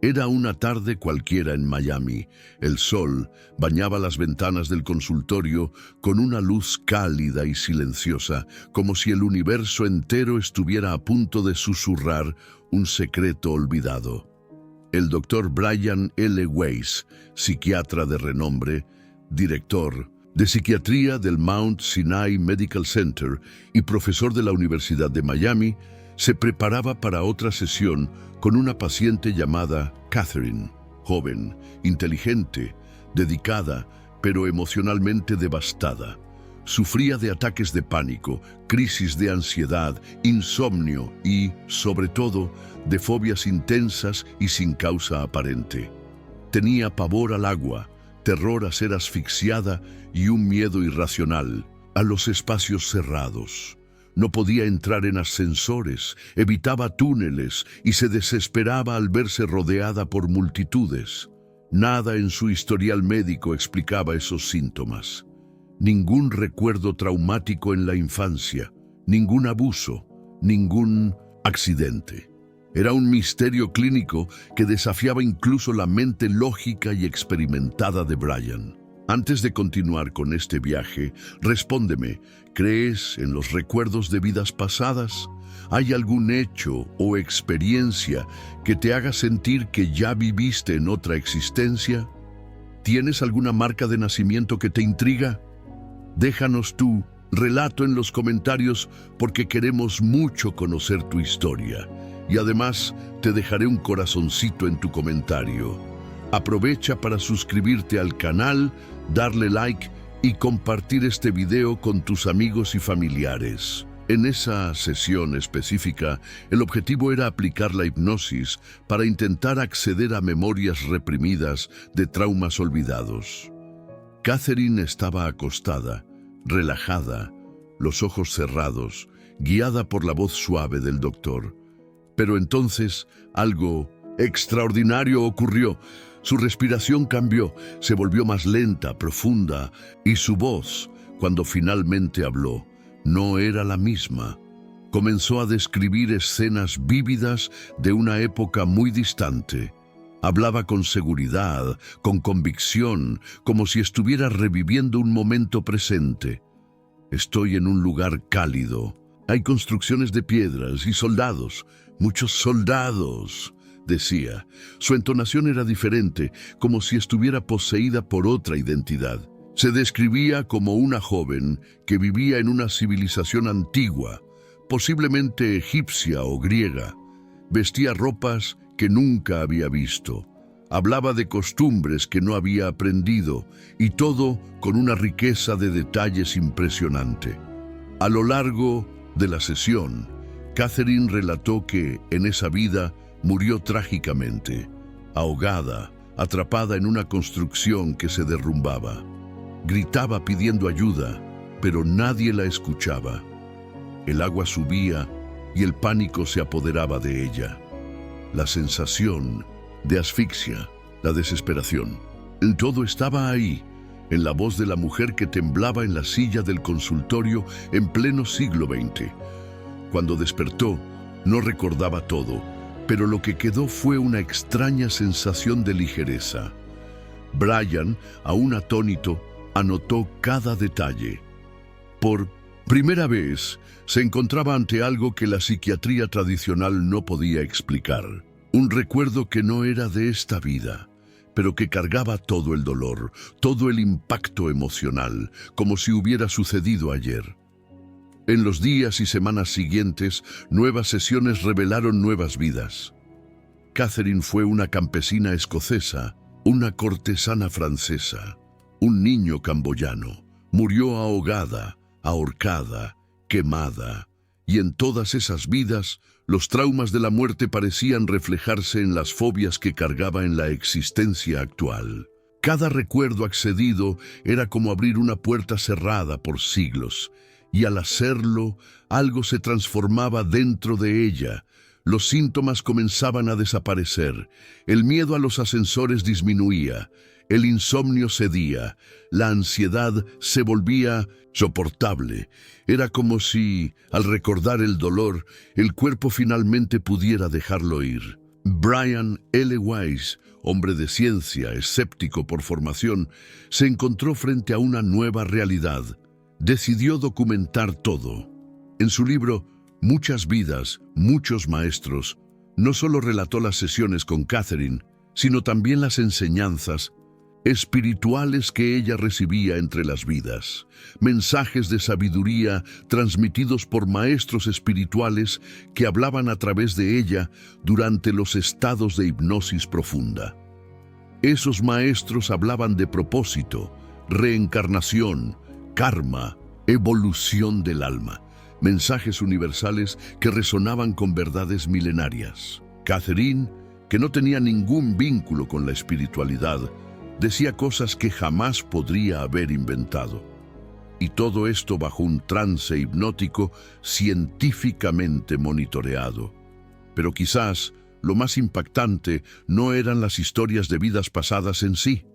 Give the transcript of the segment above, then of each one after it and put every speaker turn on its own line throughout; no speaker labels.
Era una tarde cualquiera en Miami. El sol bañaba las ventanas del consultorio con una luz cálida y silenciosa, como si el universo entero estuviera a punto de susurrar un secreto olvidado. El doctor Brian L. Weiss, psiquiatra de renombre, director de psiquiatría del Mount Sinai Medical Center y profesor de la Universidad de Miami, se preparaba para otra sesión con una paciente llamada Catherine, joven, inteligente, dedicada, pero emocionalmente devastada. Sufría de ataques de pánico, crisis de ansiedad, insomnio y, sobre todo, de fobias intensas y sin causa aparente. Tenía pavor al agua, terror a ser asfixiada y un miedo irracional a los espacios cerrados. No podía entrar en ascensores, evitaba túneles y se desesperaba al verse rodeada por multitudes. Nada en su historial médico explicaba esos síntomas. Ningún recuerdo traumático en la infancia, ningún abuso, ningún accidente. Era un misterio clínico que desafiaba incluso la mente lógica y experimentada de Brian. Antes de continuar con este viaje, respóndeme, ¿crees en los recuerdos de vidas pasadas? ¿Hay algún hecho o experiencia que te haga sentir que ya viviste en otra existencia? ¿Tienes alguna marca de nacimiento que te intriga? Déjanos tu relato en los comentarios porque queremos mucho conocer tu historia. Y además, te dejaré un corazoncito en tu comentario. Aprovecha para suscribirte al canal, darle like y compartir este video con tus amigos y familiares. En esa sesión específica, el objetivo era aplicar la hipnosis para intentar acceder a memorias reprimidas de traumas olvidados. Catherine estaba acostada, relajada, los ojos cerrados, guiada por la voz suave del doctor. Pero entonces algo extraordinario ocurrió. Su respiración cambió, se volvió más lenta, profunda, y su voz, cuando finalmente habló, no era la misma. Comenzó a describir escenas vívidas de una época muy distante. Hablaba con seguridad, con convicción, como si estuviera reviviendo un momento presente. Estoy en un lugar cálido. Hay construcciones de piedras y soldados, muchos soldados, decía. Su entonación era diferente, como si estuviera poseída por otra identidad. Se describía como una joven que vivía en una civilización antigua, posiblemente egipcia o griega. Vestía ropas que nunca había visto. Hablaba de costumbres que no había aprendido, y todo con una riqueza de detalles impresionante. A lo largo de la sesión, Catherine relató que, en esa vida, murió trágicamente, ahogada, atrapada en una construcción que se derrumbaba. Gritaba pidiendo ayuda, pero nadie la escuchaba. El agua subía y el pánico se apoderaba de ella. La sensación de asfixia, la desesperación. Todo estaba ahí, en la voz de la mujer que temblaba en la silla del consultorio en pleno siglo XX. Cuando despertó, no recordaba todo, pero lo que quedó fue una extraña sensación de ligereza. Brian, aún atónito, anotó cada detalle. Por primera vez, se encontraba ante algo que la psiquiatría tradicional no podía explicar. Un recuerdo que no era de esta vida, pero que cargaba todo el dolor, todo el impacto emocional, como si hubiera sucedido ayer. En los días y semanas siguientes, nuevas sesiones revelaron nuevas vidas. Catherine fue una campesina escocesa, una cortesana francesa, un niño camboyano. Murió ahogada, ahorcada, quemada, y en todas esas vidas, los traumas de la muerte parecían reflejarse en las fobias que cargaba en la existencia actual. Cada recuerdo accedido era como abrir una puerta cerrada por siglos, y al hacerlo, algo se transformaba dentro de ella. Los síntomas comenzaban a desaparecer, el miedo a los ascensores disminuía, el insomnio cedía, la ansiedad se volvía soportable. Era como si, al recordar el dolor, el cuerpo finalmente pudiera dejarlo ir. Brian L. Weiss, hombre de ciencia, escéptico por formación, se encontró frente a una nueva realidad. Decidió documentar todo. En su libro Muchas vidas, muchos maestros, no solo relató las sesiones con Catherine, sino también las enseñanzas espirituales que ella recibía entre las vidas, mensajes de sabiduría transmitidos por maestros espirituales que hablaban a través de ella durante los estados de hipnosis profunda. Esos maestros hablaban de propósito, reencarnación, karma, evolución del alma, mensajes universales que resonaban con verdades milenarias. Catherine, que no tenía ningún vínculo con la espiritualidad, decía cosas que jamás podría haber inventado. Y todo esto bajo un trance hipnótico científicamente monitoreado. Pero quizás lo más impactante no eran las historias de vidas pasadas en sí,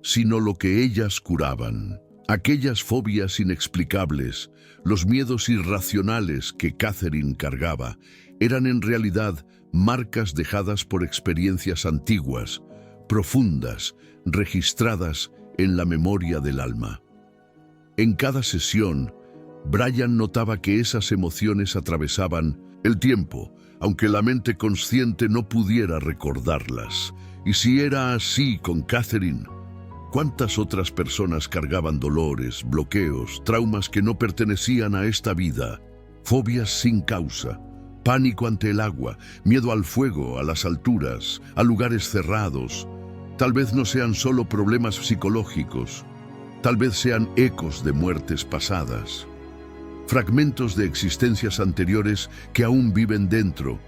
sino lo que ellas curaban. Aquellas fobias inexplicables, los miedos irracionales que Catherine cargaba, eran en realidad marcas dejadas por experiencias antiguas, profundas, registradas en la memoria del alma. En cada sesión, Brian notaba que esas emociones atravesaban el tiempo, aunque la mente consciente no pudiera recordarlas. Y si era así con Catherine, ¿cuántas otras personas cargaban dolores, bloqueos, traumas que no pertenecían a esta vida? Fobias sin causa, pánico ante el agua, miedo al fuego, a las alturas, a lugares cerrados. Tal vez no sean solo problemas psicológicos, tal vez sean ecos de muertes pasadas, fragmentos de existencias anteriores que aún viven dentro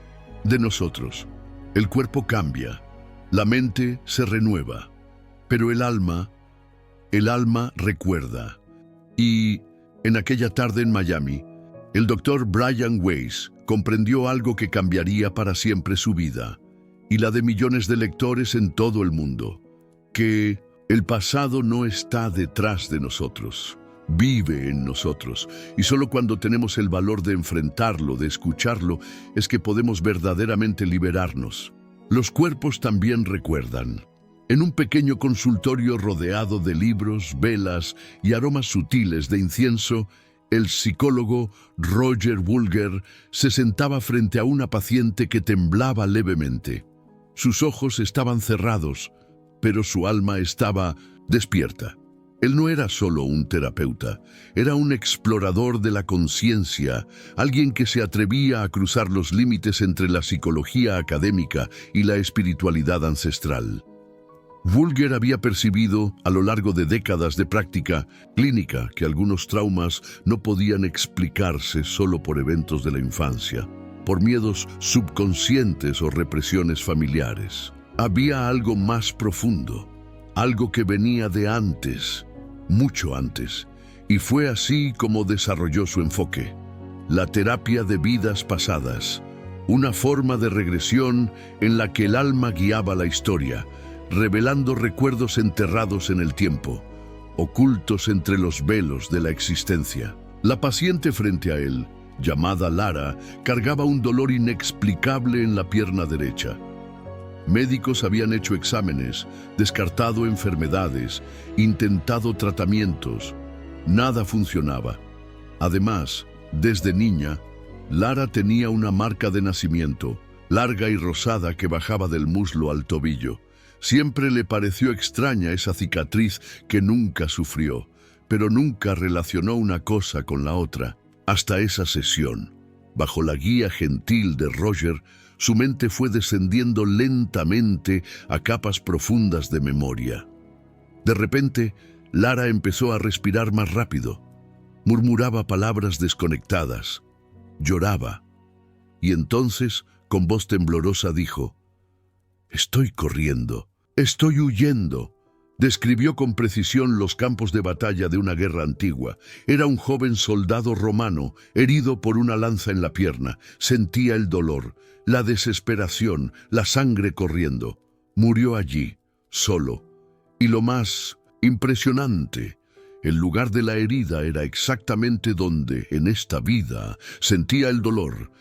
de nosotros. El cuerpo cambia, la mente se renueva, pero el alma recuerda. Y en aquella tarde en Miami, el doctor Brian Weiss comprendió algo que cambiaría para siempre su vida y la de millones de lectores en todo el mundo, que el pasado no está detrás de nosotros, vive en nosotros, y solo cuando tenemos el valor de enfrentarlo, de escucharlo, es que podemos verdaderamente liberarnos. Los cuerpos también recuerdan. En un pequeño consultorio rodeado de libros, velas y aromas sutiles de incienso, el psicólogo Roger Woolger se sentaba frente a una paciente que temblaba levemente. Sus ojos estaban cerrados, pero su alma estaba despierta. Él no era solo un terapeuta, era un explorador de la conciencia, alguien que se atrevía a cruzar los límites entre la psicología académica y la espiritualidad ancestral. Woolger había percibido, a lo largo de décadas de práctica clínica, que algunos traumas no podían explicarse solo por eventos de la infancia, por miedos subconscientes o represiones familiares. Había algo más profundo, algo que venía de antes, mucho antes, y fue así como desarrolló su enfoque. La terapia de vidas pasadas, una forma de regresión en la que el alma guiaba la historia, revelando recuerdos enterrados en el tiempo, ocultos entre los velos de la existencia. La paciente frente a él, llamada Lara, cargaba un dolor inexplicable en la pierna derecha. Médicos habían hecho exámenes, descartado enfermedades, intentado tratamientos. Nada funcionaba. Además, desde niña, Lara tenía una marca de nacimiento, larga y rosada que bajaba del muslo al tobillo. Siempre le pareció extraña esa cicatriz que nunca sufrió, pero nunca relacionó una cosa con la otra. Hasta esa sesión, bajo la guía gentil de Roger, su mente fue descendiendo lentamente a capas profundas de memoria. De repente, Lara empezó a respirar más rápido, murmuraba palabras desconectadas, lloraba, y entonces, con voz temblorosa, dijo: «Estoy corriendo, estoy huyendo». Describió con precisión los campos de batalla de una guerra antigua. Era un joven soldado romano, herido por una lanza en la pierna. Sentía el dolor, la desesperación, la sangre corriendo. Murió allí, solo. Y lo más impresionante, el lugar de la herida era exactamente donde, en esta vida, sentía el dolor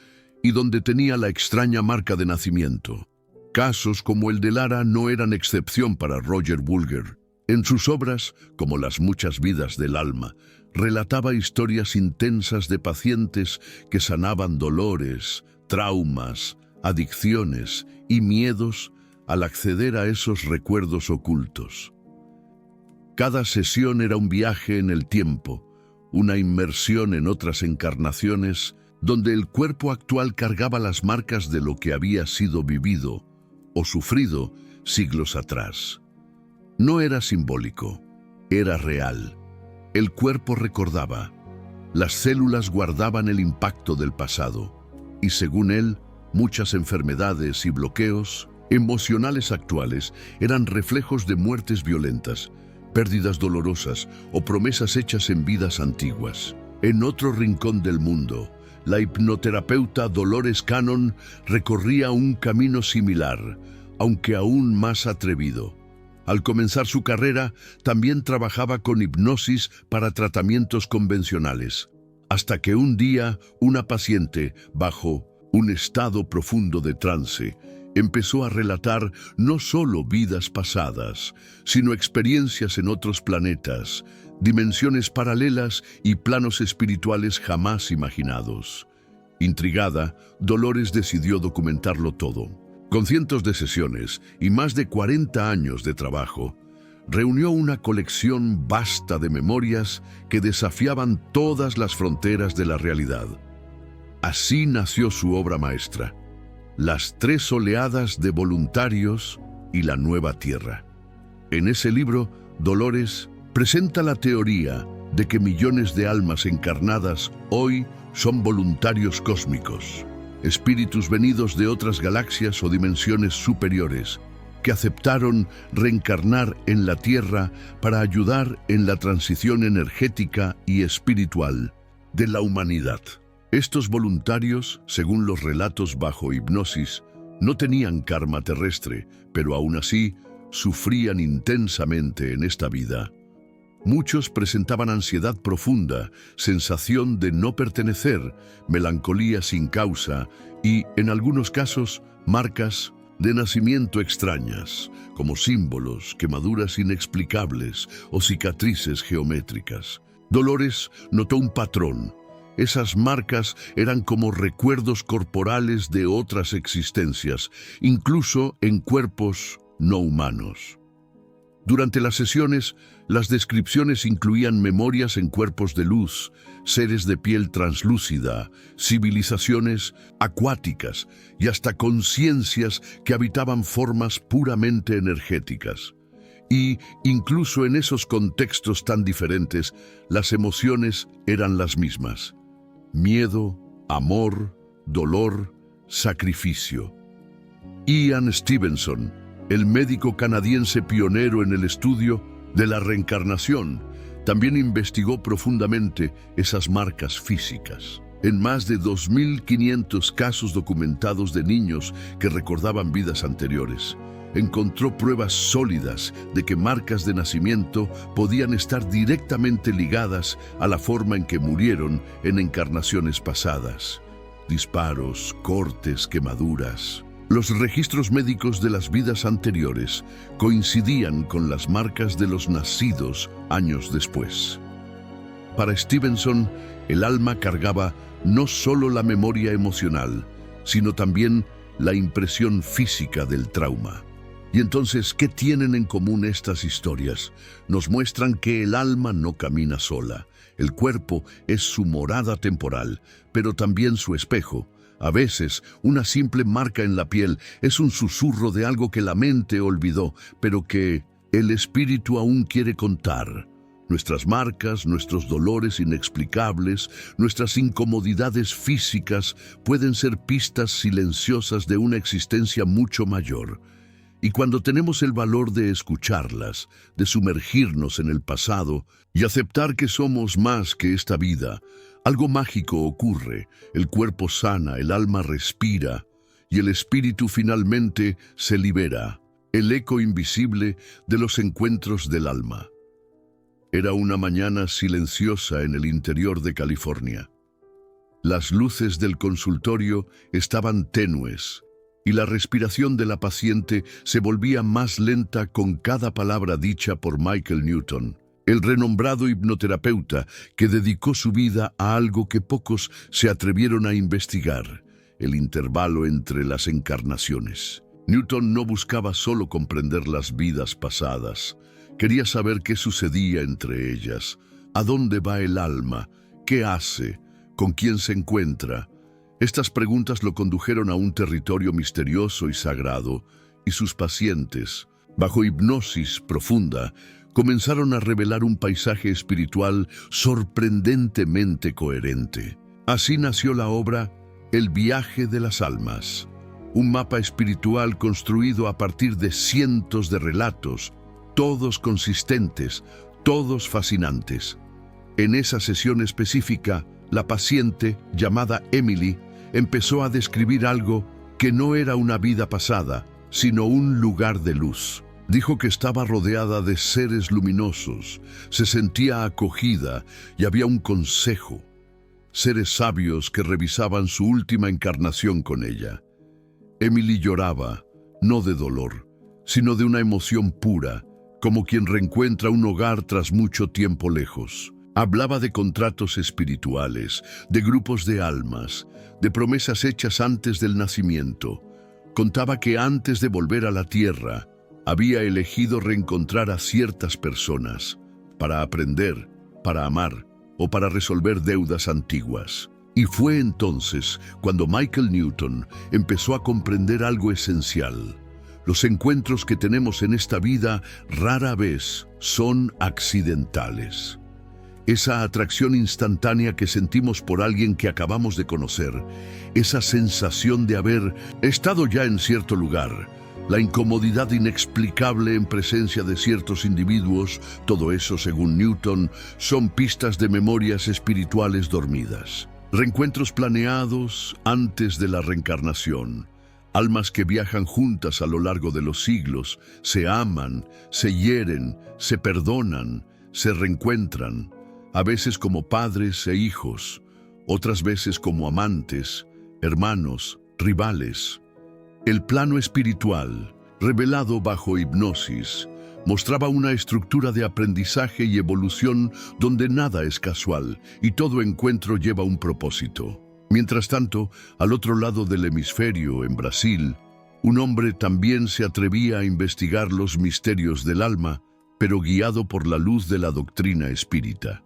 y donde tenía la extraña marca de nacimiento. Casos como el de Lara no eran excepción para Roger Woolger. En sus obras, como Las muchas vidas del alma, relataba historias intensas de pacientes que sanaban dolores, traumas, adicciones y miedos al acceder a esos recuerdos ocultos. Cada sesión era un viaje en el tiempo, una inmersión en otras encarnaciones, donde el cuerpo actual cargaba las marcas de lo que había sido vivido o sufrido siglos atrás. No era simbólico, era real. El cuerpo recordaba, las células guardaban el impacto del pasado, y según él, muchas enfermedades y bloqueos emocionales actuales eran reflejos de muertes violentas, pérdidas dolorosas o promesas hechas en vidas antiguas. En otro rincón del mundo, la hipnoterapeuta Dolores Cannon recorría un camino similar, aunque aún más atrevido. Al comenzar su carrera, también trabajaba con hipnosis para tratamientos convencionales, hasta que un día una paciente, bajo un estado profundo de trance, empezó a relatar no solo vidas pasadas, sino experiencias en otros planetas, dimensiones paralelas y planos espirituales jamás imaginados. Intrigada, Dolores decidió documentarlo todo. Con cientos de sesiones y más de 40 años de trabajo, reunió una colección vasta de memorias que desafiaban todas las fronteras de la realidad. Así nació su obra maestra, Las 3 oleadas de voluntarios y la nueva tierra. En ese libro, Dolores presenta la teoría de que millones de almas encarnadas hoy son voluntarios cósmicos, espíritus venidos de otras galaxias o dimensiones superiores, que aceptaron reencarnar en la Tierra para ayudar en la transición energética y espiritual de la humanidad. Estos voluntarios, según los relatos bajo hipnosis, no tenían karma terrestre, pero aún así sufrían intensamente en esta vida. Muchos presentaban ansiedad profunda, sensación de no pertenecer, melancolía sin causa y, en algunos casos, marcas de nacimiento extrañas, como símbolos, quemaduras inexplicables o cicatrices geométricas. Dolores notó un patrón. Esas marcas eran como recuerdos corporales de otras existencias, incluso en cuerpos no humanos. Durante las sesiones, las descripciones incluían memorias en cuerpos de luz, seres de piel translúcida, civilizaciones acuáticas y hasta conciencias que habitaban formas puramente energéticas. Y, incluso en esos contextos tan diferentes, las emociones eran las mismas: miedo, amor, dolor, sacrificio. Ian Stevenson, el médico canadiense pionero en el estudio de la reencarnación, también investigó profundamente esas marcas físicas. En más de 2.500 casos documentados de niños que recordaban vidas anteriores, encontró pruebas sólidas de que marcas de nacimiento podían estar directamente ligadas a la forma en que murieron en encarnaciones pasadas. Disparos, cortes, quemaduras. Los registros médicos de las vidas anteriores coincidían con las marcas de los nacidos años después. Para Stevenson, el alma cargaba no solo la memoria emocional, sino también la impresión física del trauma. Y entonces, ¿qué tienen en común estas historias? Nos muestran que el alma no camina sola. El cuerpo es su morada temporal, pero también su espejo. A veces, una simple marca en la piel es un susurro de algo que la mente olvidó, pero que el espíritu aún quiere contar. Nuestras marcas, nuestros dolores inexplicables, nuestras incomodidades físicas pueden ser pistas silenciosas de una existencia mucho mayor. Y cuando tenemos el valor de escucharlas, de sumergirnos en el pasado y aceptar que somos más que esta vida, algo mágico ocurre, el cuerpo sana, el alma respira y el espíritu finalmente se libera, el eco invisible de los encuentros del alma. Era una mañana silenciosa en el interior de California. Las luces del consultorio estaban tenues y la respiración de la paciente se volvía más lenta con cada palabra dicha por Michael Newton, el renombrado hipnoterapeuta que dedicó su vida a algo que pocos se atrevieron a investigar: el intervalo entre las encarnaciones. Newton no buscaba solo comprender las vidas pasadas, quería saber qué sucedía entre ellas, a dónde va el alma, qué hace, con quién se encuentra. Estas preguntas lo condujeron a un territorio misterioso y sagrado, y sus pacientes, bajo hipnosis profunda, comenzaron a revelar un paisaje espiritual sorprendentemente coherente. Así nació la obra El viaje de las almas, un mapa espiritual construido a partir de cientos de relatos, todos consistentes, todos fascinantes. En esa sesión específica, la paciente, llamada Emily, empezó a describir algo que no era una vida pasada, sino un lugar de luz. Dijo que estaba rodeada de seres luminosos, se sentía acogida y había un consejo. Seres sabios que revisaban su última encarnación con ella. Emily lloraba, no de dolor, sino de una emoción pura, como quien reencuentra un hogar tras mucho tiempo lejos. Hablaba de contratos espirituales, de grupos de almas, de promesas hechas antes del nacimiento. Contaba que antes de volver a la tierra, había elegido reencontrar a ciertas personas para aprender, para amar o para resolver deudas antiguas. Y fue entonces cuando Michael Newton empezó a comprender algo esencial. Los encuentros que tenemos en esta vida rara vez son accidentales. Esa atracción instantánea que sentimos por alguien que acabamos de conocer, esa sensación de haber estado ya en cierto lugar, la incomodidad inexplicable en presencia de ciertos individuos, todo eso, según Newton, son pistas de memorias espirituales dormidas. Reencuentros planeados antes de la reencarnación. Almas que viajan juntas a lo largo de los siglos, se aman, se hieren, se perdonan, se reencuentran, a veces como padres e hijos, otras veces como amantes, hermanos, rivales. El plano espiritual, revelado bajo hipnosis, mostraba una estructura de aprendizaje y evolución donde nada es casual y todo encuentro lleva un propósito. Mientras tanto, al otro lado del hemisferio, en Brasil, un hombre también se atrevía a investigar los misterios del alma, pero guiado por la luz de la doctrina espírita.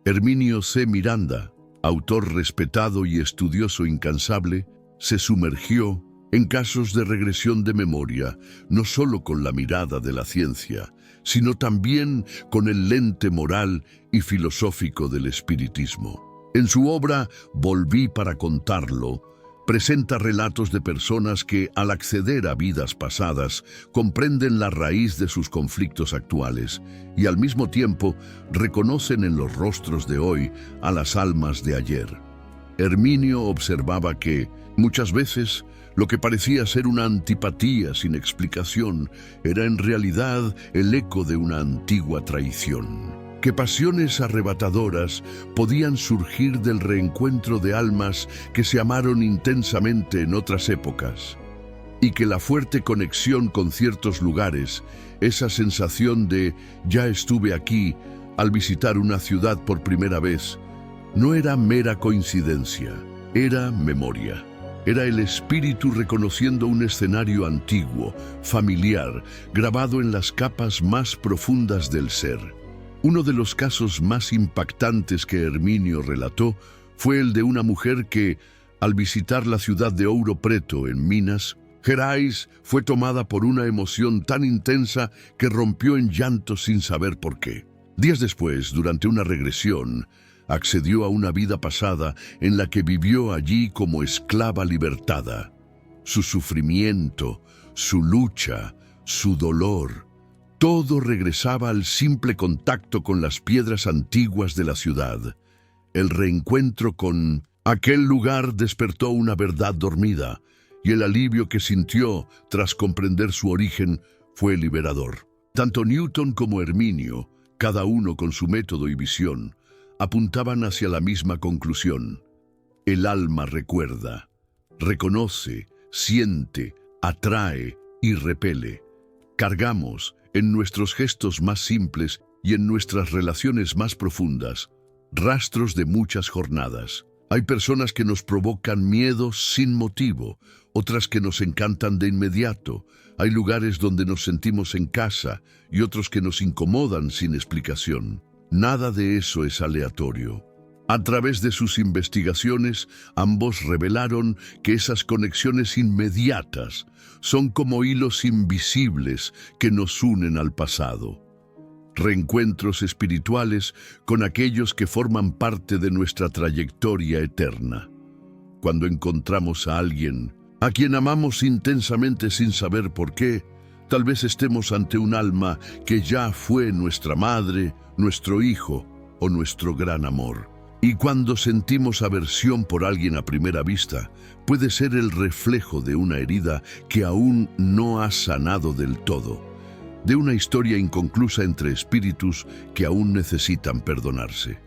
Herminio C. Miranda, autor respetado y estudioso incansable, se sumergió en casos de regresión de memoria, no solo con la mirada de la ciencia, sino también con el lente moral y filosófico del espiritismo. En su obra Volví para contarlo, presenta relatos de personas que, al acceder a vidas pasadas, comprenden la raíz de sus conflictos actuales y al mismo tiempo reconocen en los rostros de hoy a las almas de ayer. Herminio observaba que, muchas veces, lo que parecía ser una antipatía sin explicación era en realidad el eco de una antigua traición. Que pasiones arrebatadoras podían surgir del reencuentro de almas que se amaron intensamente en otras épocas, y que la fuerte conexión con ciertos lugares, esa sensación de «ya estuve aquí» al visitar una ciudad por primera vez, no era mera coincidencia, era memoria. Era el espíritu reconociendo un escenario antiguo, familiar, grabado en las capas más profundas del ser. Uno de los casos más impactantes que Herminio relató fue el de una mujer que, al visitar la ciudad de Ouro Preto, en Minas Gerais, fue tomada por una emoción tan intensa que rompió en llanto sin saber por qué. Días después, durante una regresión, accedió a una vida pasada en la que vivió allí como esclava libertada. Su sufrimiento, su lucha, su dolor, todo regresaba al simple contacto con las piedras antiguas de la ciudad. El reencuentro con aquel lugar despertó una verdad dormida, y el alivio que sintió tras comprender su origen fue liberador. Tanto Newton como Herminio, cada uno con su método y visión, apuntaban hacia la misma conclusión. El alma recuerda, reconoce, siente, atrae y repele. Cargamos, en nuestros gestos más simples y en nuestras relaciones más profundas, rastros de muchas jornadas. Hay personas que nos provocan miedo sin motivo, otras que nos encantan de inmediato. Hay lugares donde nos sentimos en casa y otros que nos incomodan sin explicación. Nada de eso es aleatorio. A través de sus investigaciones, ambos revelaron que esas conexiones inmediatas son como hilos invisibles que nos unen al pasado. Reencuentros espirituales con aquellos que forman parte de nuestra trayectoria eterna. Cuando encontramos a alguien a quien amamos intensamente sin saber por qué, tal vez estemos ante un alma que ya fue nuestra madre, nuestro hijo o nuestro gran amor. Y cuando sentimos aversión por alguien a primera vista, puede ser el reflejo de una herida que aún no ha sanado del todo, de una historia inconclusa entre espíritus que aún necesitan perdonarse.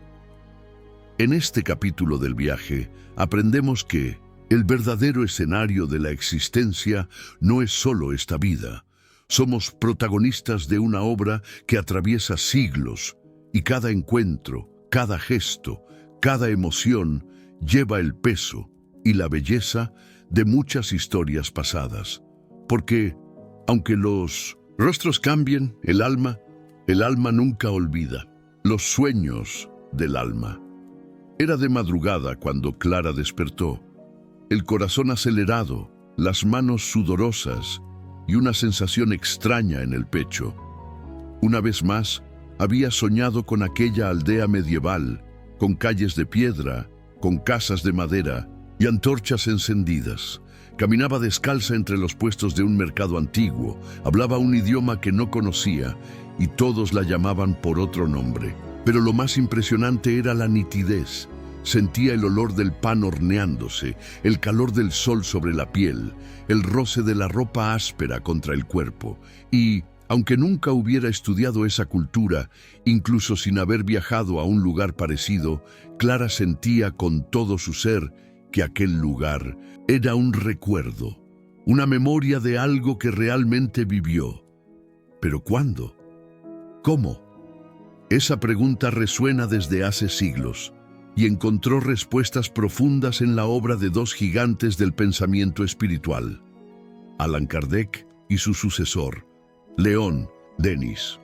En este capítulo del viaje, aprendemos que el verdadero escenario de la existencia no es solo esta vida. Somos protagonistas de una obra que atraviesa siglos, y cada encuentro, cada gesto, cada emoción lleva el peso y la belleza de muchas historias pasadas. Porque, aunque los rostros cambien, el alma nunca olvida. Los sueños del alma. Era de madrugada cuando Clara despertó. El corazón acelerado, las manos sudorosas y una sensación extraña en el pecho. Una vez más, había soñado con aquella aldea medieval, con calles de piedra, con casas de madera y antorchas encendidas. Caminaba descalza entre los puestos de un mercado antiguo, hablaba un idioma que no conocía y todos la llamaban por otro nombre. Pero lo más impresionante era la nitidez. Sentía el olor del pan horneándose, el calor del sol sobre la piel, el roce de la ropa áspera contra el cuerpo. Y, aunque nunca hubiera estudiado esa cultura, incluso sin haber viajado a un lugar parecido, Clara sentía con todo su ser que aquel lugar era un recuerdo, una memoria de algo que realmente vivió. ¿Pero cuándo? ¿Cómo? Esa pregunta resuena desde hace siglos y encontró respuestas profundas en la obra de dos gigantes del pensamiento espiritual, Allan Kardec y su sucesor, León Denis.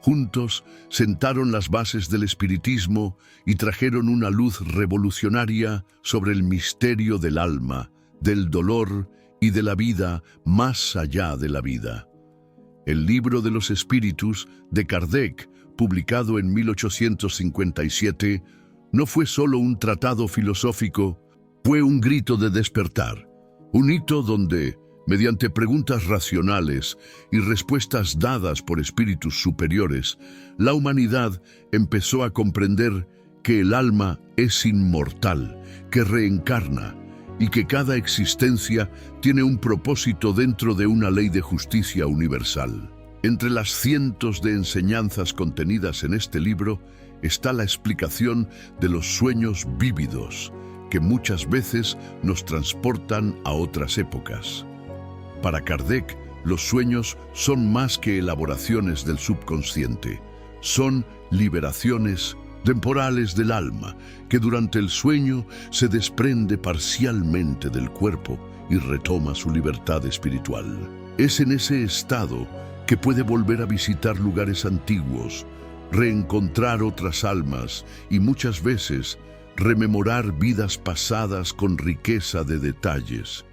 Juntos sentaron las bases del espiritismo y trajeron una luz revolucionaria sobre el misterio del alma, del dolor y de la vida más allá de la vida. El Libro de los Espíritus de Kardec, publicado en 1857, no fue solo un tratado filosófico, fue un grito de despertar, un hito donde, mediante preguntas racionales y respuestas dadas por espíritus superiores, la humanidad empezó a comprender que el alma es inmortal, que reencarna y que cada existencia tiene un propósito dentro de una ley de justicia universal. Entre las cientos de enseñanzas contenidas en este libro está la explicación de los sueños vívidos, que muchas veces nos transportan a otras épocas. Para Kardec, los sueños son más que elaboraciones del subconsciente. Son liberaciones temporales del alma, que durante el sueño se desprende parcialmente del cuerpo y retoma su libertad espiritual. Es en ese estado que puede volver a visitar lugares antiguos, reencontrar otras almas y muchas veces rememorar vidas pasadas con riqueza de detalles.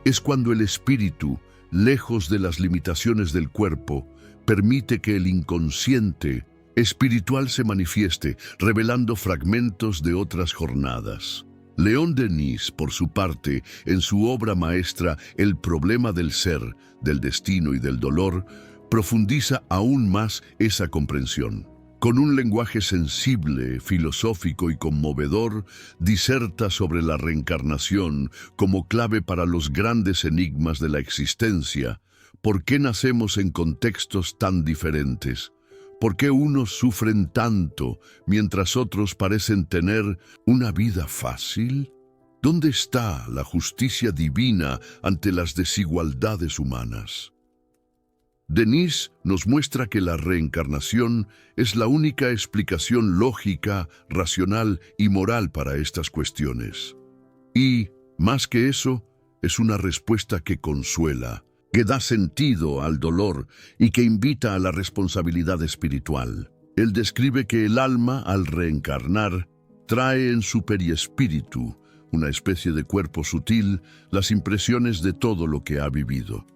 Es cuando el espíritu, lejos de las limitaciones del cuerpo, permite que el inconsciente espiritual se manifieste, revelando fragmentos de otras jornadas. León Denis, por su parte, en su obra maestra El problema del ser, del destino y del dolor, profundiza aún más esa comprensión. Con un lenguaje sensible, filosófico y conmovedor, diserta sobre la reencarnación como clave para los grandes enigmas de la existencia. ¿Por qué nacemos en contextos tan diferentes? ¿Por qué unos sufren tanto mientras otros parecen tener una vida fácil? ¿Dónde está la justicia divina ante las desigualdades humanas? Denis nos muestra que la reencarnación es la única explicación lógica, racional y moral para estas cuestiones. Y, más que eso, es una respuesta que consuela, que da sentido al dolor y que invita a la responsabilidad espiritual. Él describe que el alma, al reencarnar, trae en su periespíritu, una especie de cuerpo sutil, las impresiones de todo lo que ha vivido.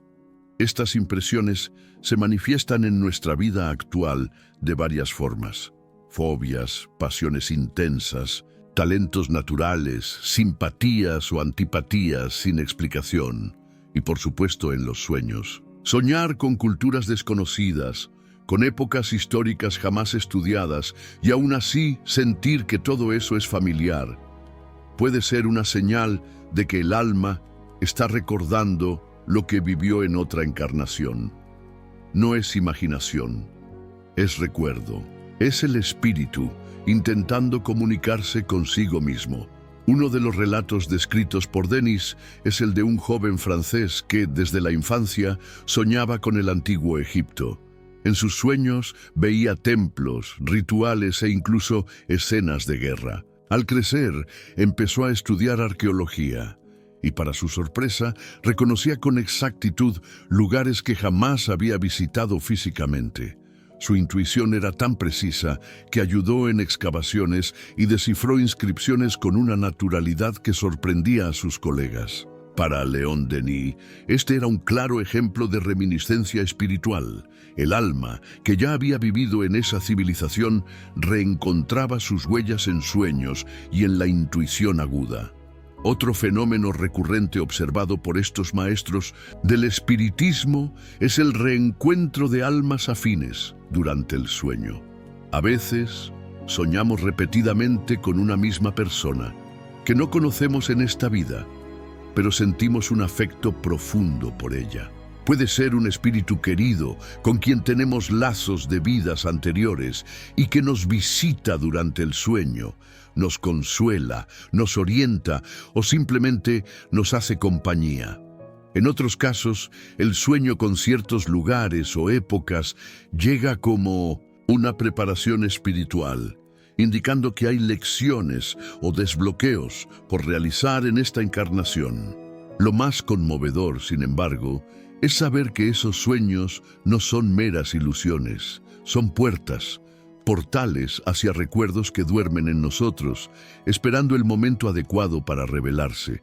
Estas impresiones se manifiestan en nuestra vida actual de varias formas: fobias, pasiones intensas, talentos naturales, simpatías o antipatías sin explicación, y por supuesto en los sueños. Soñar con culturas desconocidas, con épocas históricas jamás estudiadas, y aún así sentir que todo eso es familiar, puede ser una señal de que el alma está recordando lo que vivió en otra encarnación. No es imaginación, es recuerdo. Es el espíritu intentando comunicarse consigo mismo. Uno de los relatos descritos por Denis es el de un joven francés que, desde la infancia, soñaba con el antiguo Egipto. En sus sueños veía templos, rituales e incluso escenas de guerra. Al crecer, empezó a estudiar arqueología y, para su sorpresa, reconocía con exactitud lugares que jamás había visitado físicamente. Su intuición era tan precisa que ayudó en excavaciones y descifró inscripciones con una naturalidad que sorprendía a sus colegas. Para Léon Denis, este era un claro ejemplo de reminiscencia espiritual. El alma, que ya había vivido en esa civilización, reencontraba sus huellas en sueños y en la intuición aguda. Otro fenómeno recurrente observado por estos maestros del espiritismo es el reencuentro de almas afines durante el sueño. A veces, soñamos repetidamente con una misma persona que no conocemos en esta vida, pero sentimos un afecto profundo por ella. Puede ser un espíritu querido con quien tenemos lazos de vidas anteriores y que nos visita durante el sueño, nos consuela, nos orienta o simplemente nos hace compañía. En otros casos, el sueño con ciertos lugares o épocas llega como una preparación espiritual, indicando que hay lecciones o desbloqueos por realizar en esta encarnación. Lo más conmovedor, sin embargo, es saber que esos sueños no son meras ilusiones, son puertas, portales hacia recuerdos que duermen en nosotros, esperando el momento adecuado para revelarse.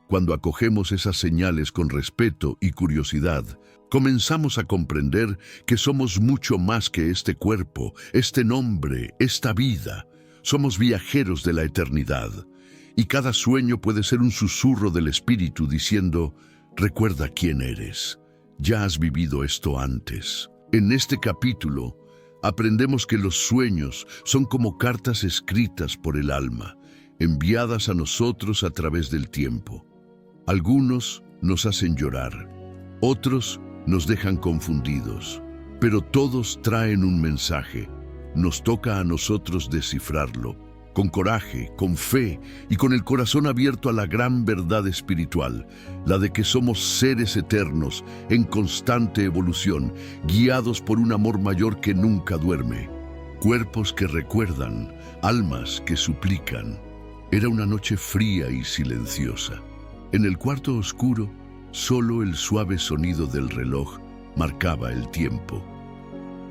Cuando acogemos esas señales con respeto y curiosidad, comenzamos a comprender que somos mucho más que este cuerpo, este nombre, esta vida. Somos viajeros de la eternidad. Y cada sueño puede ser un susurro del espíritu diciendo: recuerda quién eres. Ya has vivido esto antes. En este capítulo, aprendemos que los sueños son como cartas escritas por el alma, enviadas a nosotros a través del tiempo. Algunos nos hacen llorar, otros nos dejan confundidos, pero todos traen un mensaje. Nos toca a nosotros descifrarlo, con coraje, con fe y con el corazón abierto a la gran verdad espiritual, la de que somos seres eternos en constante evolución, guiados por un amor mayor que nunca duerme. Cuerpos que recuerdan, almas que suplican. Era una noche fría y silenciosa. En el cuarto oscuro, solo el suave sonido del reloj marcaba el tiempo.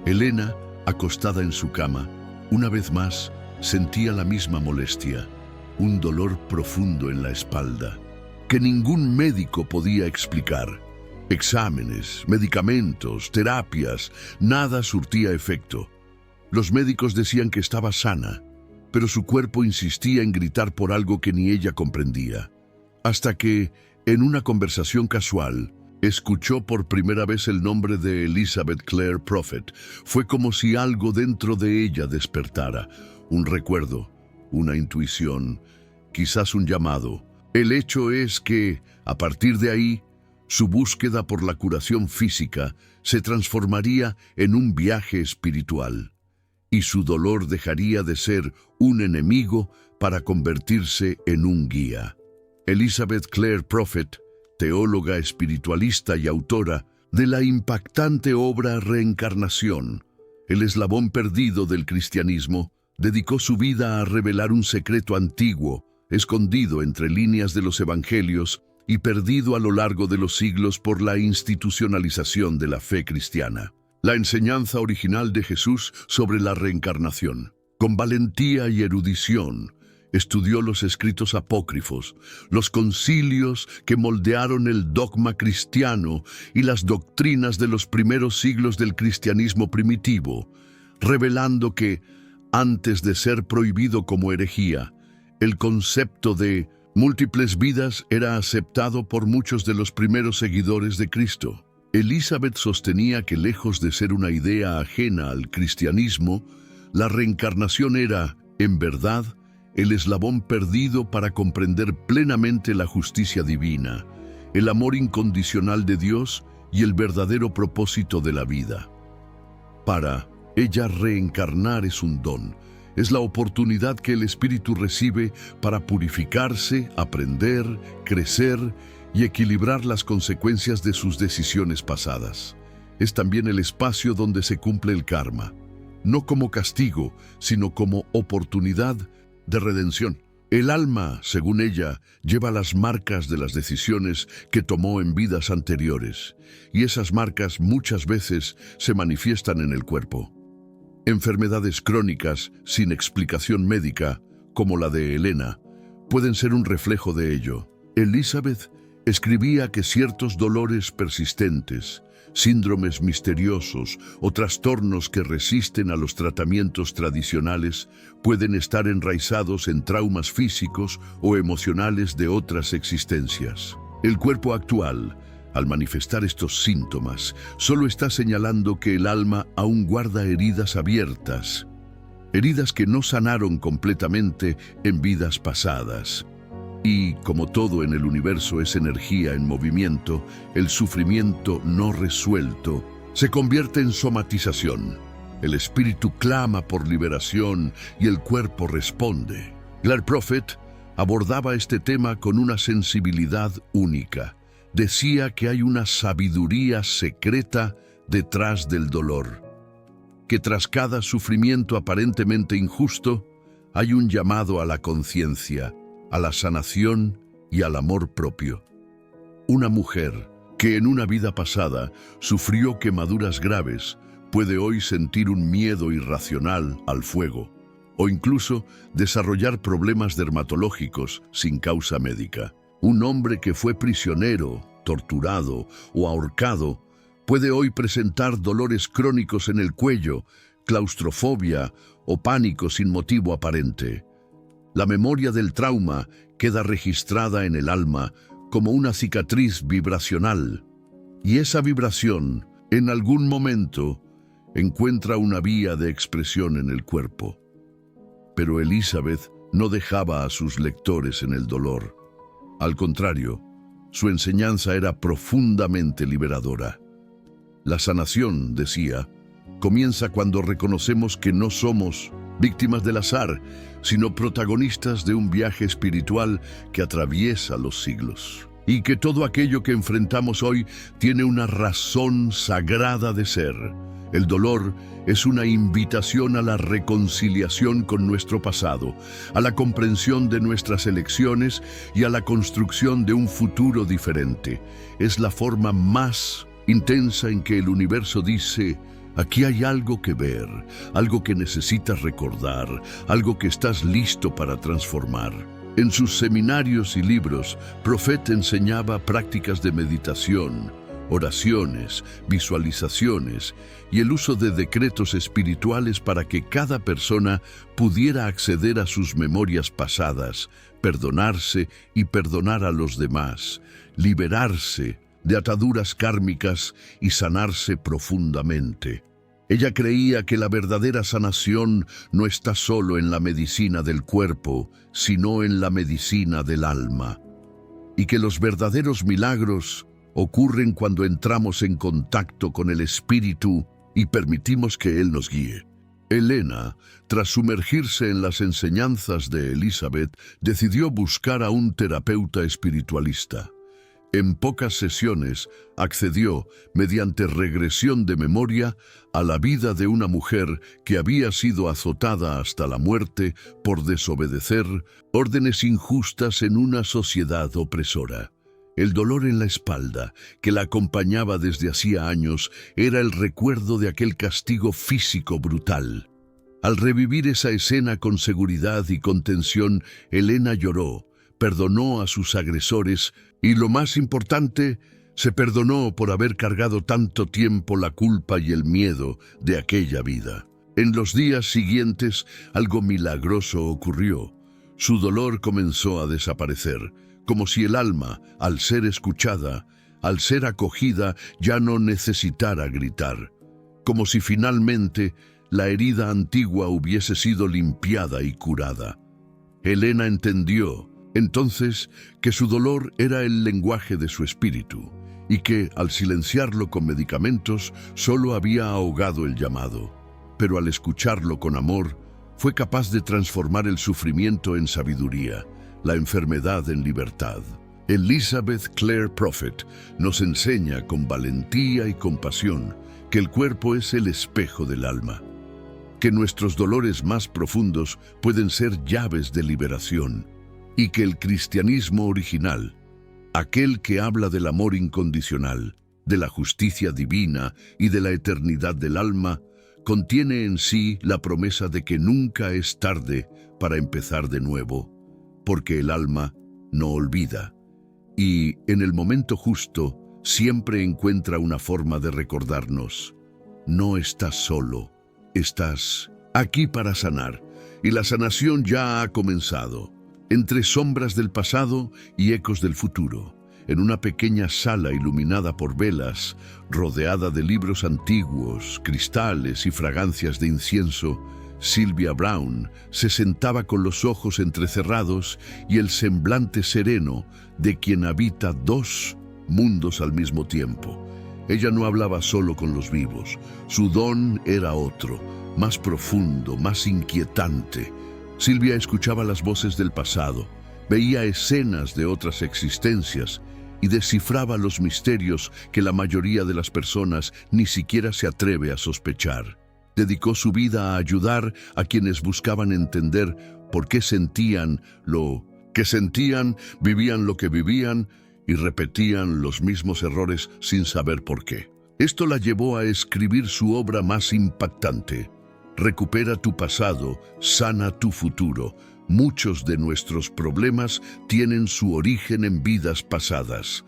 Elena, acostada en su cama, una vez más, sentía la misma molestia, un dolor profundo en la espalda, que ningún médico podía explicar. Exámenes, medicamentos, terapias, nada surtía efecto. Los médicos decían que estaba sana, pero su cuerpo insistía en gritar por algo que ni ella comprendía. Hasta que, en una conversación casual, escuchó por primera vez el nombre de Elizabeth Clare Prophet. Fue como si algo dentro de ella despertara. Un recuerdo, una intuición, quizás un llamado. El hecho es que, a partir de ahí, su búsqueda por la curación física se transformaría en un viaje espiritual, y su dolor dejaría de ser un enemigo para convertirse en un guía. Elizabeth Clare Prophet, teóloga espiritualista y autora de la impactante obra Reencarnación, el eslabón perdido del cristianismo, dedicó su vida a revelar un secreto antiguo, escondido entre líneas de los evangelios y perdido a lo largo de los siglos por la institucionalización de la fe cristiana. La enseñanza original de Jesús sobre la reencarnación. Con valentía y erudición, estudió los escritos apócrifos, los concilios que moldearon el dogma cristiano y las doctrinas de los primeros siglos del cristianismo primitivo, revelando que, antes de ser prohibido como herejía, el concepto de múltiples vidas era aceptado por muchos de los primeros seguidores de Cristo. Elizabeth sostenía que, lejos de ser una idea ajena al cristianismo, la reencarnación era, en verdad, el eslabón perdido para comprender plenamente la justicia divina, el amor incondicional de Dios y el verdadero propósito de la vida. Para ella, reencarnar es un don, es la oportunidad que el espíritu recibe para purificarse, aprender, crecer y equilibrar las consecuencias de sus decisiones pasadas. Es también el espacio donde se cumple el karma, no como castigo, sino como oportunidad de redención. El alma, según ella, lleva las marcas de las decisiones que tomó en vidas anteriores, y esas marcas muchas veces se manifiestan en el cuerpo. Enfermedades crónicas sin explicación médica, como la de Elena, pueden ser un reflejo de ello. Elizabeth escribía que ciertos dolores persistentes, síndromes misteriosos o trastornos que resisten a los tratamientos tradicionales pueden estar enraizados en traumas físicos o emocionales de otras existencias. El cuerpo actual, al manifestar estos síntomas, solo está señalando que el alma aún guarda heridas abiertas, heridas que no sanaron completamente en vidas pasadas. Y, como todo en el universo es energía en movimiento, el sufrimiento no resuelto se convierte en somatización. El espíritu clama por liberación y el cuerpo responde. Clare Prophet abordaba este tema con una sensibilidad única. Decía que hay una sabiduría secreta detrás del dolor, que tras cada sufrimiento aparentemente injusto hay un llamado a la conciencia, a la sanación y al amor propio. Una mujer que en una vida pasada sufrió quemaduras graves puede hoy sentir un miedo irracional al fuego o incluso desarrollar problemas dermatológicos sin causa médica. Un hombre que fue prisionero, torturado o ahorcado puede hoy presentar dolores crónicos en el cuello, claustrofobia o pánico sin motivo aparente. La memoria del trauma queda registrada en el alma como una cicatriz vibracional, y esa vibración, en algún momento, encuentra una vía de expresión en el cuerpo. Pero Elizabeth no dejaba a sus lectores en el dolor. Al contrario, su enseñanza era profundamente liberadora. La sanación, decía, comienza cuando reconocemos que no somos víctimas del azar, sino protagonistas de un viaje espiritual que atraviesa los siglos. Y que todo aquello que enfrentamos hoy tiene una razón sagrada de ser. El dolor es una invitación a la reconciliación con nuestro pasado, a la comprensión de nuestras elecciones y a la construcción de un futuro diferente. Es la forma más intensa en que el universo dice: aquí hay algo que ver, algo que necesitas recordar, algo que estás listo para transformar. En sus seminarios y libros, Prophet enseñaba prácticas de meditación, oraciones, visualizaciones y el uso de decretos espirituales para que cada persona pudiera acceder a sus memorias pasadas, perdonarse y perdonar a los demás, liberarse de ataduras kármicas y sanarse profundamente. Ella creía que la verdadera sanación no está solo en la medicina del cuerpo, sino en la medicina del alma, y que los verdaderos milagros ocurren cuando entramos en contacto con el espíritu y permitimos que Él nos guíe. Elena, tras sumergirse en las enseñanzas de Elizabeth, decidió buscar a un terapeuta espiritualista. En pocas sesiones accedió, mediante regresión de memoria, a la vida de una mujer que había sido azotada hasta la muerte por desobedecer órdenes injustas en una sociedad opresora. El dolor en la espalda, que la acompañaba desde hacía años, era el recuerdo de aquel castigo físico brutal. Al revivir esa escena con seguridad y contención, Elena lloró, perdonó a sus agresores y, lo más importante, se perdonó por haber cargado tanto tiempo la culpa y el miedo de aquella vida. En los días siguientes, algo milagroso ocurrió. Su dolor comenzó a desaparecer, como si el alma, al ser escuchada, al ser acogida, ya no necesitara gritar, como si finalmente la herida antigua hubiese sido limpiada y curada. Elena entendió, entonces, que su dolor era el lenguaje de su espíritu, y que, al silenciarlo con medicamentos, solo había ahogado el llamado. Pero al escucharlo con amor, fue capaz de transformar el sufrimiento en sabiduría, la enfermedad en libertad. Elizabeth Clare Prophet nos enseña con valentía y compasión que el cuerpo es el espejo del alma, que nuestros dolores más profundos pueden ser llaves de liberación, y que el cristianismo original, aquel que habla del amor incondicional, de la justicia divina y de la eternidad del alma, contiene en sí la promesa de que nunca es tarde para empezar de nuevo, porque el alma no olvida, y en el momento justo siempre encuentra una forma de recordarnos: no estás solo, estás aquí para sanar, y la sanación ya ha comenzado, entre sombras del pasado y ecos del futuro. En una pequeña sala iluminada por velas, rodeada de libros antiguos, cristales y fragancias de incienso, Sylvia Browne se sentaba con los ojos entrecerrados y el semblante sereno de quien habita dos mundos al mismo tiempo. Ella no hablaba solo con los vivos, su don era otro, más profundo, más inquietante. Sylvia escuchaba las voces del pasado, veía escenas de otras existencias y descifraba los misterios que la mayoría de las personas ni siquiera se atreve a sospechar. Dedicó su vida a ayudar a quienes buscaban entender por qué sentían lo que sentían, vivían lo que vivían y repetían los mismos errores sin saber por qué. Esto la llevó a escribir su obra más impactante: Recupera tu pasado, sana tu futuro. Muchos de nuestros problemas tienen su origen en vidas pasadas.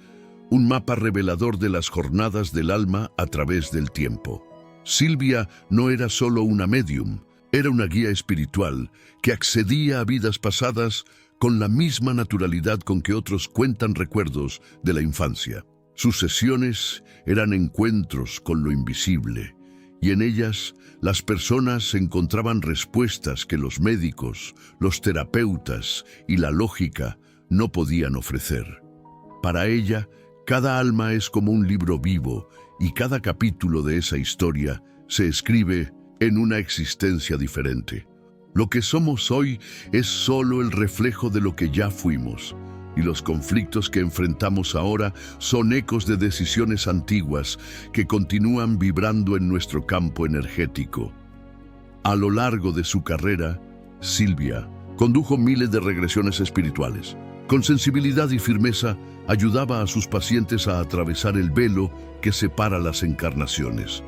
Un mapa revelador de las jornadas del alma a través del tiempo. Sylvia no era solo una médium, era una guía espiritual que accedía a vidas pasadas con la misma naturalidad con que otros cuentan recuerdos de la infancia. Sus sesiones eran encuentros con lo invisible, y en ellas las personas encontraban respuestas que los médicos, los terapeutas y la lógica no podían ofrecer. Para ella, cada alma es como un libro vivo, y cada capítulo de esa historia se escribe en una existencia diferente. Lo que somos hoy es solo el reflejo de lo que ya fuimos, y los conflictos que enfrentamos ahora son ecos de decisiones antiguas que continúan vibrando en nuestro campo energético. A lo largo de su carrera, Sylvia condujo miles de regresiones espirituales. Con sensibilidad y firmeza, ayudaba a sus pacientes a atravesar el velo que separa las encarnaciones.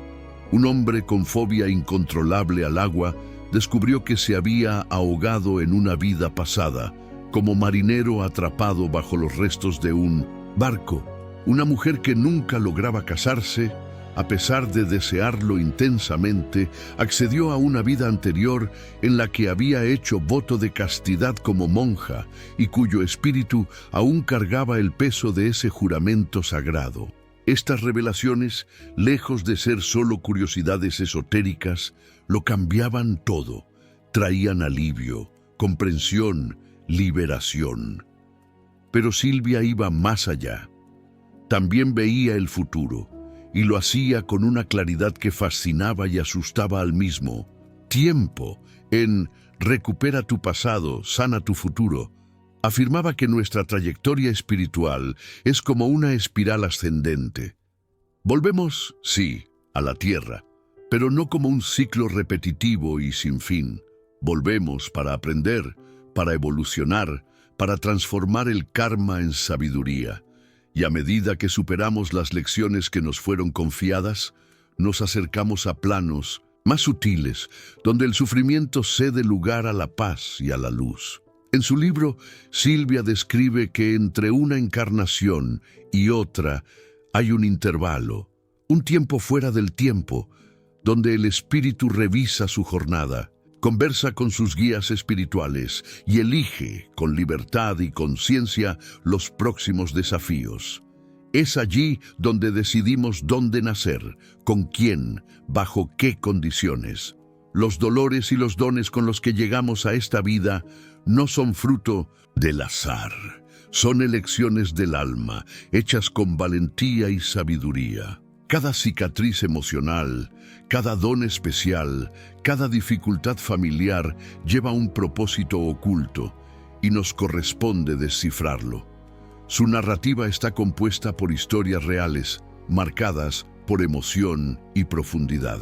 Un hombre con fobia incontrolable al agua descubrió que se había ahogado en una vida pasada, como marinero atrapado bajo los restos de un barco. Una mujer que nunca lograba casarse, a pesar de desearlo intensamente, accedió a una vida anterior en la que había hecho voto de castidad como monja y cuyo espíritu aún cargaba el peso de ese juramento sagrado. Estas revelaciones, lejos de ser solo curiosidades esotéricas, lo cambiaban todo. Traían alivio, comprensión, liberación. Pero Sylvia iba más allá. También veía el futuro, y lo hacía con una claridad que fascinaba y asustaba al mismo tiempo, en Recupera tu pasado, sana tu futuro, afirmaba que nuestra trayectoria espiritual es como una espiral ascendente. Volvemos, sí, a la tierra, pero no como un ciclo repetitivo y sin fin. Volvemos para aprender, para evolucionar, para transformar el karma en sabiduría. Y a medida que superamos las lecciones que nos fueron confiadas, nos acercamos a planos más sutiles, donde el sufrimiento cede lugar a la paz y a la luz. En su libro, Silvia describe que entre una encarnación y otra hay un intervalo, un tiempo fuera del tiempo, donde el espíritu revisa su jornada, conversa con sus guías espirituales y elige, con libertad y conciencia, los próximos desafíos. Es allí donde decidimos dónde nacer, con quién, bajo qué condiciones. Los dolores y los dones con los que llegamos a esta vida no son fruto del azar. Son elecciones del alma, hechas con valentía y sabiduría. Cada cicatriz emocional, cada don especial, cada dificultad familiar lleva un propósito oculto y nos corresponde descifrarlo. Su narrativa está compuesta por historias reales, marcadas por emoción y profundidad.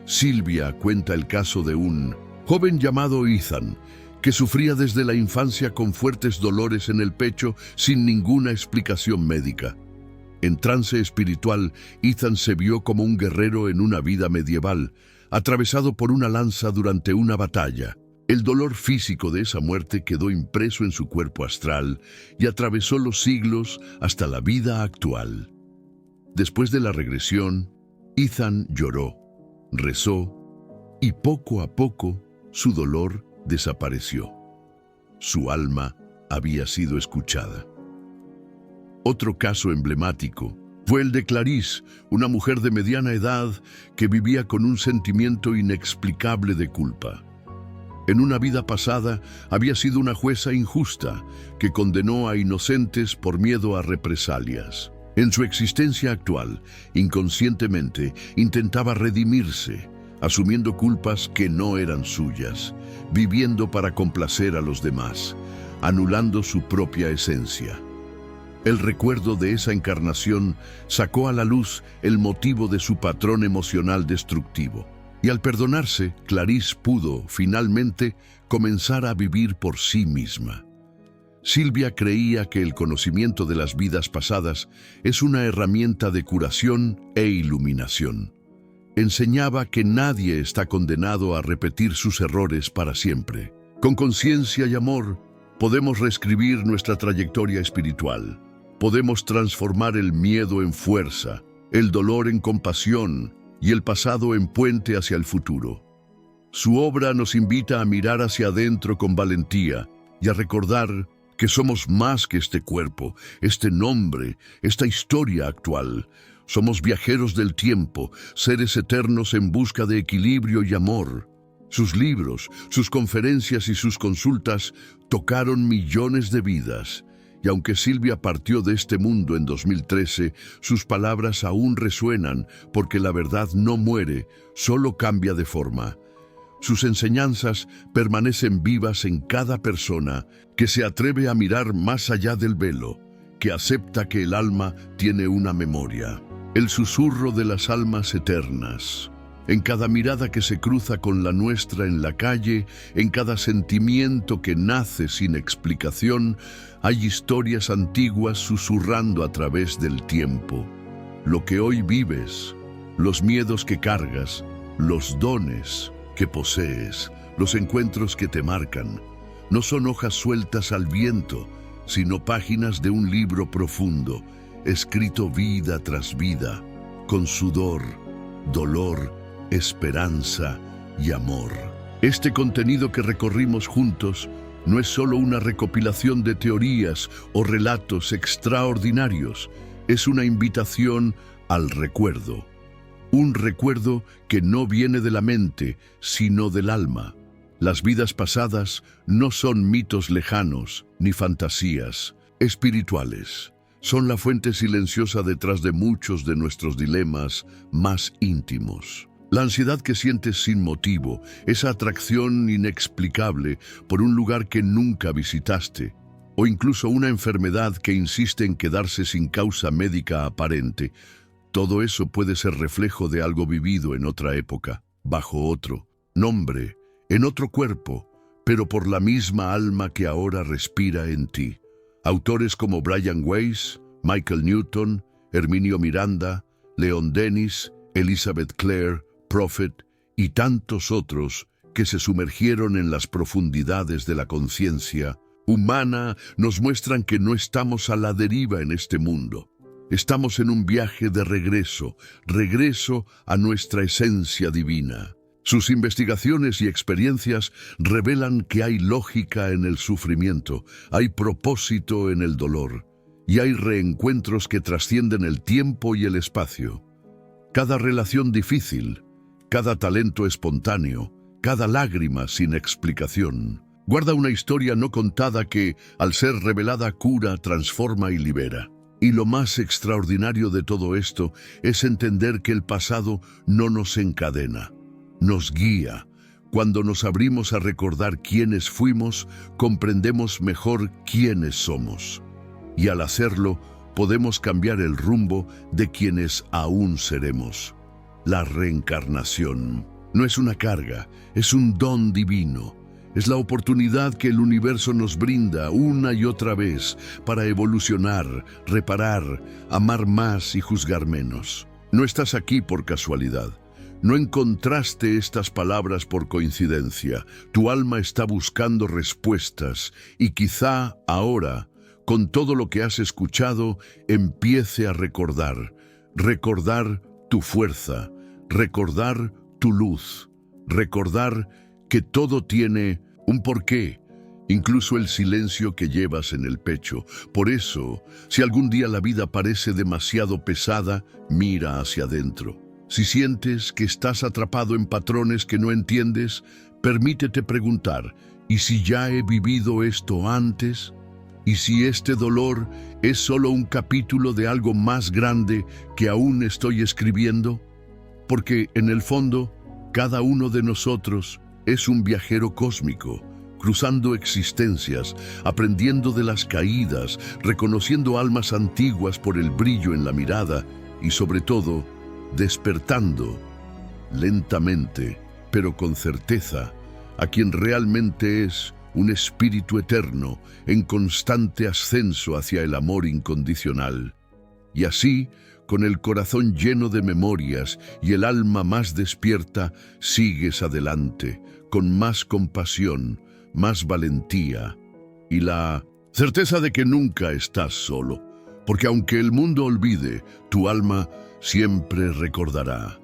Silvia cuenta el caso de un joven llamado Ethan, que sufría desde la infancia con fuertes dolores en el pecho sin ninguna explicación médica. En trance espiritual, Ethan se vio como un guerrero en una vida medieval, atravesado por una lanza durante una batalla. El dolor físico de esa muerte quedó impreso en su cuerpo astral y atravesó los siglos hasta la vida actual. Después de la regresión, Ethan lloró, rezó y poco a poco su dolor desapareció. Su alma había sido escuchada. Otro caso emblemático fue el de Clarice, una mujer de mediana edad que vivía con un sentimiento inexplicable de culpa. En una vida pasada había sido una jueza injusta que condenó a inocentes por miedo a represalias. En su existencia actual, inconscientemente, intentaba redimirse, asumiendo culpas que no eran suyas, viviendo para complacer a los demás, anulando su propia esencia. El recuerdo de esa encarnación sacó a la luz el motivo de su patrón emocional destructivo. Y al perdonarse, Clarice pudo, finalmente, comenzar a vivir por sí misma. Silvia creía que el conocimiento de las vidas pasadas es una herramienta de curación e iluminación. Enseñaba que nadie está condenado a repetir sus errores para siempre. Con conciencia y amor, podemos reescribir nuestra trayectoria espiritual. Podemos transformar el miedo en fuerza, el dolor en compasión y el pasado en puente hacia el futuro. Su obra nos invita a mirar hacia adentro con valentía y a recordar que somos más que este cuerpo, este nombre, esta historia actual. Somos viajeros del tiempo, seres eternos en busca de equilibrio y amor. Sus libros, sus conferencias y sus consultas tocaron millones de vidas. Y aunque Silvia partió de este mundo en 2013, sus palabras aún resuenan porque la verdad no muere, solo cambia de forma. Sus enseñanzas permanecen vivas en cada persona que se atreve a mirar más allá del velo, que acepta que el alma tiene una memoria, el susurro de las almas eternas. En cada mirada que se cruza con la nuestra en la calle, en cada sentimiento que nace sin explicación, hay historias antiguas susurrando a través del tiempo. Lo que hoy vives, los miedos que cargas, los dones que posees, los encuentros que te marcan, no son hojas sueltas al viento, sino páginas de un libro profundo, escrito vida tras vida, con sudor, dolor, esperanza y amor. Este contenido que recorrimos juntos no es solo una recopilación de teorías o relatos extraordinarios, es una invitación al recuerdo. Un recuerdo que no viene de la mente, sino del alma. Las vidas pasadas no son mitos lejanos ni fantasías espirituales. Son la fuente silenciosa detrás de muchos de nuestros dilemas más íntimos. La ansiedad que sientes sin motivo, esa atracción inexplicable por un lugar que nunca visitaste, o incluso una enfermedad que insiste en quedarse sin causa médica aparente, todo eso puede ser reflejo de algo vivido en otra época, bajo otro nombre, en otro cuerpo, pero por la misma alma que ahora respira en ti. Autores como Brian Weiss, Michael Newton, Herminio Miranda, Leon Denis, Elizabeth Clare, Prophet y tantos otros que se sumergieron en las profundidades de la conciencia humana nos muestran que no estamos a la deriva en este mundo. Estamos en un viaje de regreso a nuestra esencia divina. Sus investigaciones y experiencias revelan que hay lógica en el sufrimiento, hay propósito en el dolor, y hay reencuentros que trascienden el tiempo y el espacio. Cada relación difícil, cada talento espontáneo, cada lágrima sin explicación, guarda una historia no contada que, al ser revelada, cura, transforma y libera. Y lo más extraordinario de todo esto es entender que el pasado no nos encadena, nos guía. Cuando nos abrimos a recordar quiénes fuimos, comprendemos mejor quiénes somos. Y al hacerlo, podemos cambiar el rumbo de quienes aún seremos. La reencarnación no es una carga, es un don divino. Es la oportunidad que el universo nos brinda una y otra vez para evolucionar, reparar, amar más y juzgar menos. No estás aquí por casualidad. No encontraste estas palabras por coincidencia. Tu alma está buscando respuestas y quizá ahora, con todo lo que has escuchado, empiece a recordar tu fuerza, recordar tu luz, recordar que todo tiene un porqué, incluso el silencio que llevas en el pecho. Por eso, si algún día la vida parece demasiado pesada, mira hacia adentro. Si sientes que estás atrapado en patrones que no entiendes, permítete preguntar, ¿y si ya he vivido esto antes? ¿Y si este dolor es solo un capítulo de algo más grande que aún estoy escribiendo? Porque en el fondo, cada uno de nosotros es un viajero cósmico, cruzando existencias, aprendiendo de las caídas, reconociendo almas antiguas por el brillo en la mirada y sobre todo, despertando lentamente, pero con certeza, a quien realmente es un espíritu eterno en constante ascenso hacia el amor incondicional. Y así, con el corazón lleno de memorias y el alma más despierta, sigues adelante, con más compasión, más valentía y la certeza de que nunca estás solo, porque aunque el mundo olvide, tu alma siempre recordará.